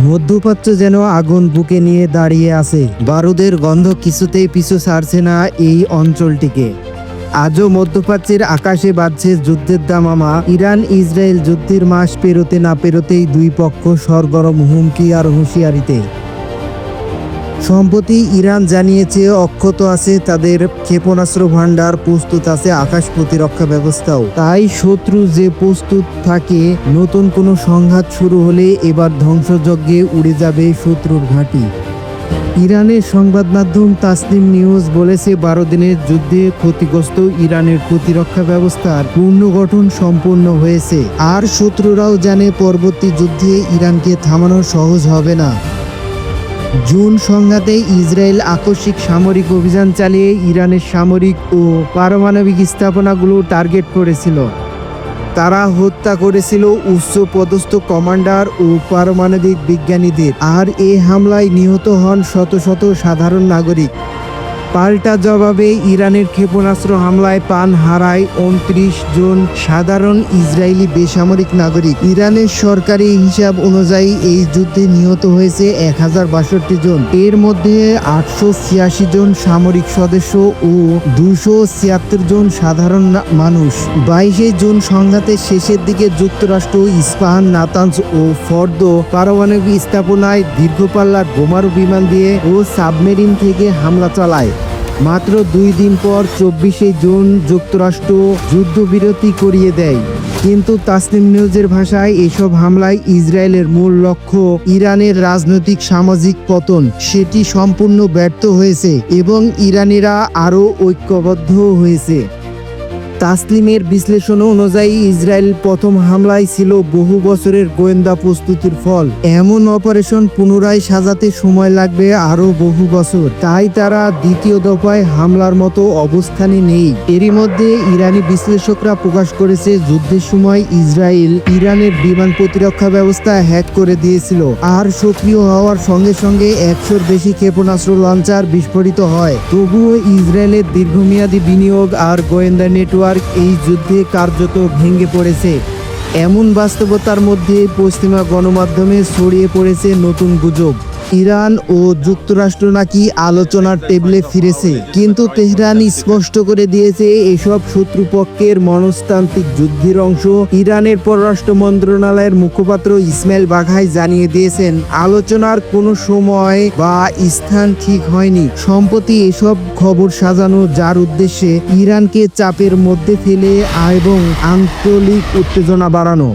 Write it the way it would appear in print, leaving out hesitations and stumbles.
মধ্যপ্রাচ্য যেন আগুন বুকে নিয়ে দাঁড়িয়ে আছে। বারুদের গন্ধ কিছুতেই পিছু ছাড়ছে না এই অঞ্চলটিকে। আজও মধ্যপ্রাচ্যের আকাশে বাজছে যুদ্ধের দামামা। ইরান ইসরায়েল যুদ্ধের মাস পেরোতে না পেরোতেই দুই পক্ষ সরগরম হুমকি আর হুঁশিয়ারিতে। সম্প্রতি ইরান জানিয়েছে অক্ষত আছে তাদের ক্ষেপণাস্ত্র ভান্ডার, প্রস্তুত আছে আকাশ প্রতিরক্ষা ব্যবস্থাও। তাই শত্রু যে প্রস্তুত থাকে, নতুন কোনো সংঘাত শুরু হলে এবার ধ্বংসযজ্ঞে উড়ে যাবে শত্রুর ঘাঁটি। ইরানের সংবাদ মাধ্যম তাসনিম নিউজ বলেছে 12 দিনের যুদ্ধে ক্ষতিগ্রস্ত ইরানের প্রতিরক্ষা ব্যবস্থার পুনর্গঠন সম্পূর্ণ হয়েছে। আর শত্রুরাও জানে পরবর্তী যুদ্ধে ইরানকে থামানো সহজ হবে না। জুন সংঘাতে ইসরায়েল আকস্মিক সামরিক অভিযান চালিয়ে ইরানের সামরিক ও পারমাণবিক স্থাপনাগুলো টার্গেট করেছিল। তারা হত্যা করেছিল উচ্চ পদস্থ কমান্ডার ও পারমাণবিক বিজ্ঞানীদের, আর এই হামলায় নিহত হন শত শত সাধারণ নাগরিক। পাল্টা জবাবে ইরানের ক্ষেপণাস্ত্র হামলায় প্রাণ হারায় 29 জন সাধারণ ইসরায়েলি বেসামরিক নাগরিক। ইরানের সরকারি হিসাব অনুযায়ী এই যুদ্ধে নিহত হয়েছে 1062 জন। এর মধ্যে 886 জন সামরিক সদস্য ও 276 জন সাধারণ মানুষ। 22 জুন সংঘাতের শেষের দিকে যুক্তরাষ্ট্র ইস্পাহান, নাতানজ ও ফর্দো পারমাণবিক স্থাপনায় দীর্ঘপাল্লার বোমারু বিমান দিয়ে ও সাবমেরিন থেকে হামলা চালায়। মাত্র 2 দিন পর 24 জুন যুক্তরাষ্ট্র যুদ্ধবিরতি করিয়ে দেয়। কিন্তু তাসনিম নিউজের ভাষায় এসব হামলায় ইসরায়েলের মূল লক্ষ্য ইরানের রাজনৈতিক সামাজিক পতন, সেটি সম্পূর্ণ ব্যর্থ হয়েছে এবং ইরানিরা আরও ঐক্যবদ্ধ হয়েছে। তাসলিমের বিশ্লেষণ অনুযায়ী ইসরায়েল প্রথম হামলায় ছিল বহু বছরের গোয়েন্দা প্রস্তুতির ফল। এমন অপারেশন পুনরায় সাজাতে সময় লাগবে আরো বহু বছর। তাই তারা দ্বিতীয় দফায় হামলার মতো অবস্থানে নেই। এরই মধ্যে ইরানি বিশ্লেষকরা প্রকাশ করেছে যুদ্ধের সময় ইসরায়েল ইরানের বিমান প্রতিরক্ষা ব্যবস্থা হ্যাক করে দিয়েছিল, আর সক্রিয় হওয়ার সঙ্গে সঙ্গে 100-র বেশি ক্ষেপণাস্ত্র লঞ্চার বিস্ফোরিত হয়। তবুও ইসরায়েলের দীর্ঘমেয়াদী বিনিয়োগ আর গোয়েন্দা নেটওয়ার্ক এই যুদ্ধে কার্যত ভেঙে পড়েছে। এমন বাস্তবতার মধ্যে পশ্চিমা গণমাধ্যমে ছড়িয়ে পড়েছে নতুন গুজব। ইরান ও যুক্তরাষ্ট্র নাকি আলোচনার টেবিলে ফিরেছে, কিন্তু তেহরান স্পষ্ট করে দিয়েছে এসব শত্রুপক্ষের মনস্তান্ত্রিক যুদ্ধের অংশ। ইরানের পররাষ্ট্র মন্ত্রণালয়ের মুখপাত্র ইসমাইল বাঘাই জানিয়ে দিয়েছেন আলোচনার কোনো সময় বা স্থান ঠিক হয়নি। সম্প্রতি এসব খবর সাজানো যার উদ্দেশ্যে ইরানকে চাপের মধ্যে ফেলে এবং আঞ্চলিক উত্তেজনা বাড়ানো।